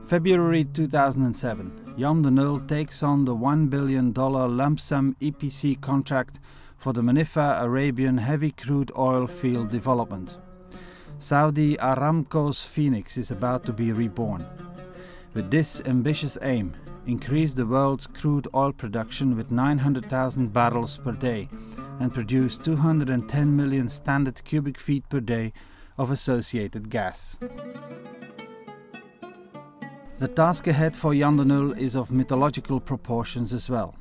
February 2007, Jan de Nul takes on the $1 billion lump sum EPC contract for the Manifa Arabian heavy crude oil field development. Saudi Aramco's Phoenix is about to be reborn. With this ambitious aim, increase the world's crude oil production with 900,000 barrels per day and produce 210 million standard cubic feet per day of associated gas. The task ahead for Jan de Nul is of mythological proportions as well.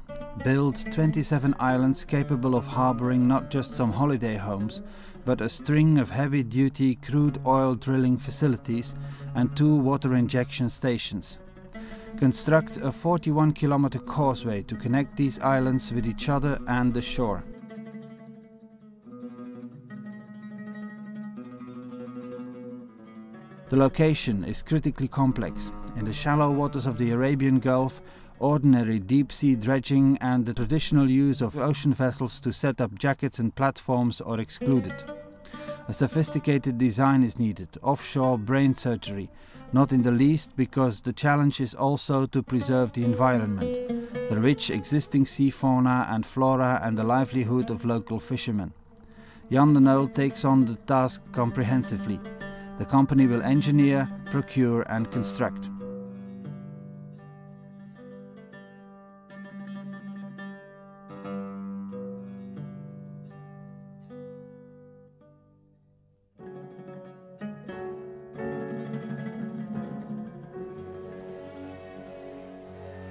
Build 27 islands capable of harboring not just some holiday homes, but a string of heavy-duty crude oil drilling facilities and 2 water injection stations. Construct a 41-kilometer causeway to connect these islands with each other and the shore. The location is critically complex. In the shallow waters of the Arabian Gulf, ordinary deep-sea dredging and the traditional use of ocean vessels to set up jackets and platforms are excluded. A sophisticated design is needed, offshore brain surgery, not in the least because the challenge is also to preserve the environment, the rich existing sea fauna and flora and the livelihood of local fishermen. Jan de Nul takes on the task comprehensively. The company will engineer, procure and construct.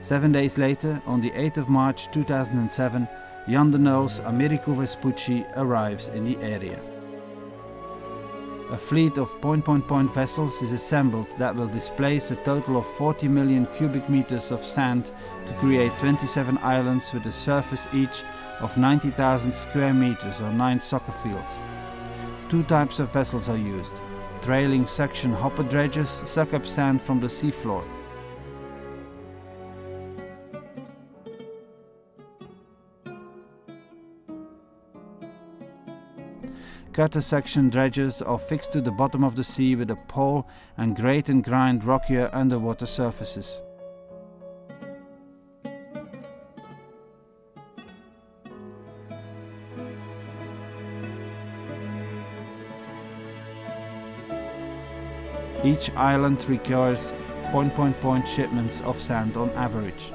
Seven days later, on the 8th of March 2007, Jan de Nul's Americo Vespucci arrives in the area. A fleet of point vessels is assembled that will displace a total of 40 million cubic meters of sand to create 27 islands with a surface each of 90,000 square meters or 9 soccer fields. 2 types of vessels are used. Trailing suction hopper dredgers suck up sand from the seafloor. Cutter suction dredgers are fixed to the bottom of the sea with a pole and grate and grind rockier underwater surfaces. Each island requires point shipments of sand on average.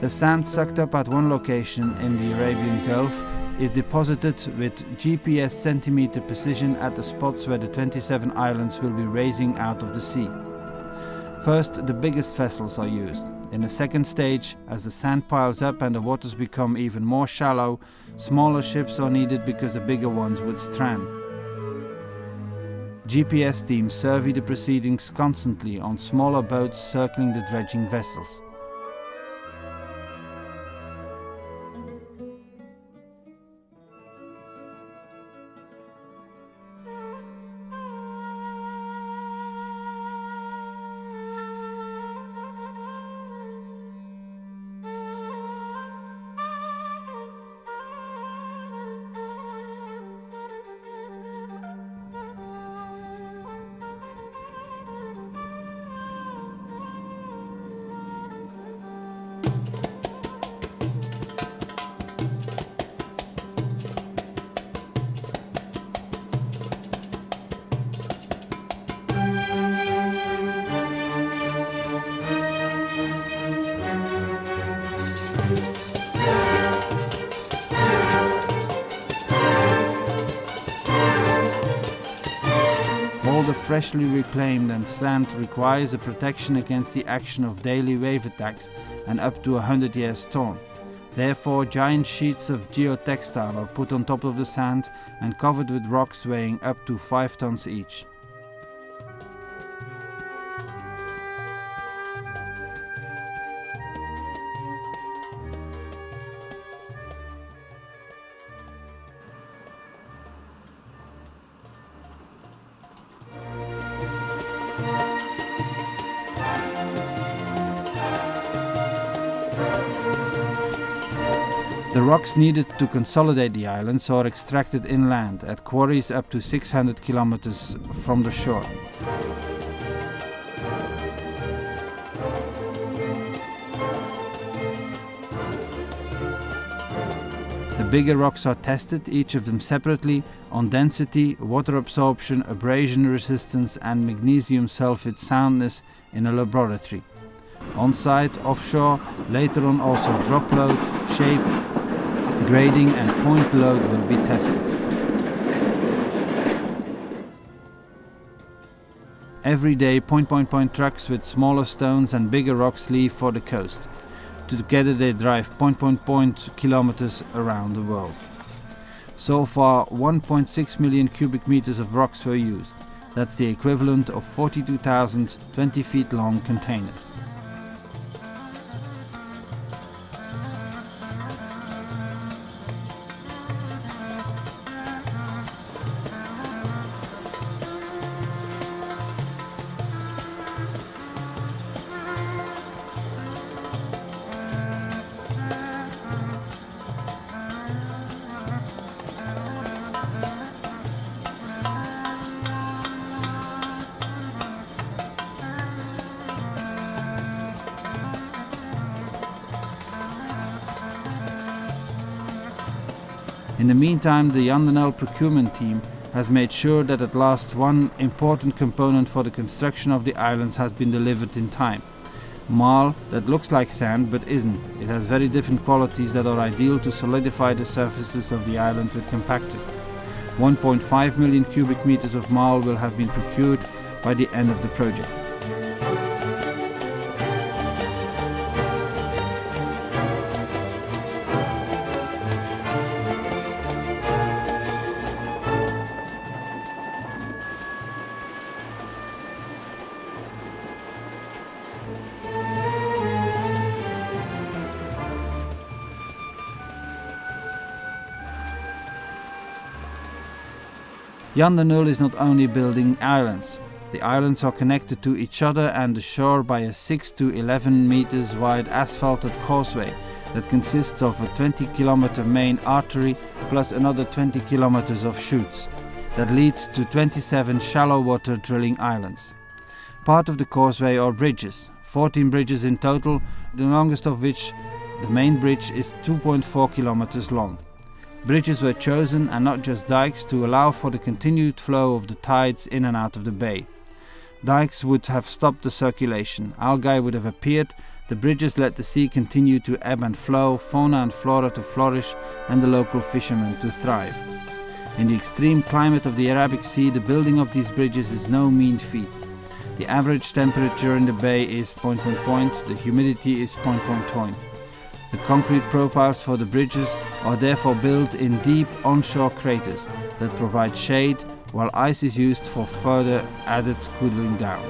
The sand sucked up at one location in the Arabian Gulf is deposited with GPS centimeter precision at the spots where the 27 islands will be raising out of the sea. First, the biggest vessels are used. In the second stage, as the sand piles up and the waters become even more shallow, smaller ships are needed because the bigger ones would strand. GPS teams survey the proceedings constantly on smaller boats circling the dredging vessels. All the freshly reclaimed and sand requires a protection against the action of daily wave attacks and up to 100-year storm. Therefore, giant sheets of geotextile are put on top of the sand and covered with rocks weighing up to 5 tons each. The rocks needed to consolidate the islands are extracted inland at quarries up to 600 kilometers from the shore. The bigger rocks are tested, each of them separately, on density, water absorption, abrasion resistance and magnesium sulfate soundness in a laboratory. On-site, offshore, later on also drop load, shape, grading and point load will be tested. Every day point trucks with smaller stones and bigger rocks leave for the coast. Together they drive point kilometers around the world. So far 1.6 million cubic meters of rocks were used. That's the equivalent of 42,000 20 feet long containers. In the meantime, the Jan de Nul procurement team has made sure that at last one important component for the construction of the islands has been delivered in time. Marl that looks like sand but isn't. It has very different qualities that are ideal to solidify the surfaces of the island with compactors. 1.5 million cubic meters of marl will have been procured by the end of the project. Jan de Nul is not only building islands. The islands are connected to each other and the shore by a 6 to 11 meters wide asphalted causeway that consists of a 20-kilometer main artery plus another 20 kilometers of chutes that lead to 27 shallow water drilling islands. Part of the causeway are bridges, 14 bridges in total, the longest of which, the main bridge, is 2.4 kilometers long. Bridges were chosen, and not just dikes, to allow for the continued flow of the tides in and out of the bay. Dikes would have stopped the circulation, algae would have appeared, the bridges let the sea continue to ebb and flow, fauna and flora to flourish, and the local fishermen to thrive. In the extreme climate of the Arabic Sea, the building of these bridges is no mean feat. The average temperature in the bay is ... the humidity is ... The concrete profiles for the bridges are therefore built in deep onshore craters that provide shade, while ice is used for further added cooling down.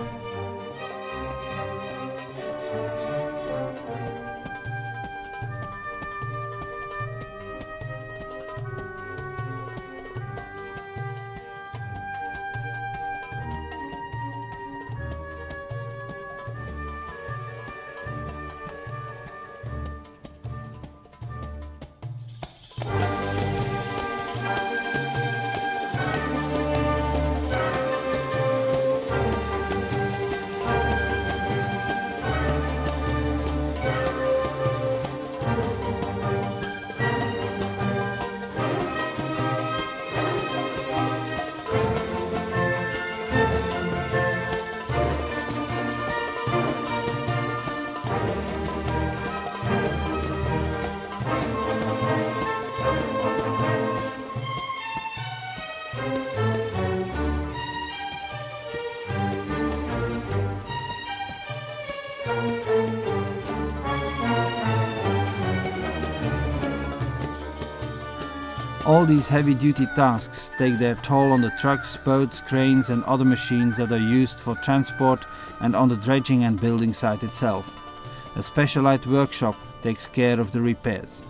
All these heavy-duty tasks take their toll on the trucks, boats, cranes and other machines that are used for transport and on the dredging and building site itself. A specialized workshop takes care of the repairs.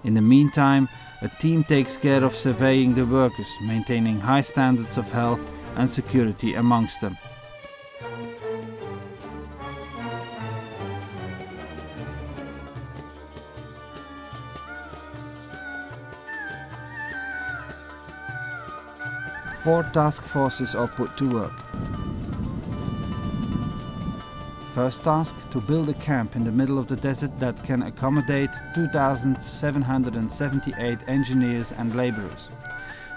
In the meantime, a team takes care of surveying the workers, maintaining high standards of health and security amongst them. 4 task forces are put to work. First task, to build a camp in the middle of the desert that can accommodate 2,778 engineers and laborers.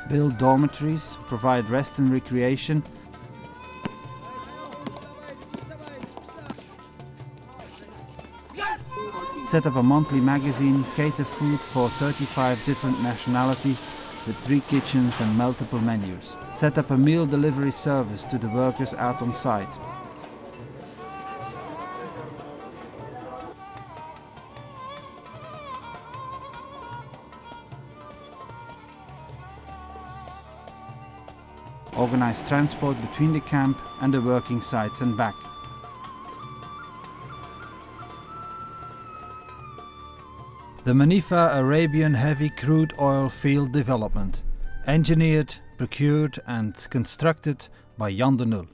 Build dormitories, provide rest and recreation. Set up a monthly magazine, cater food for 35 different nationalities with 3 kitchens and multiple menus. Set up a meal delivery service to the workers out on site. Organize transport between the camp and the working sites and back. The Manifa Arabian Heavy Crude Oil Field Development. Engineered, procured and constructed by Jan de Nul.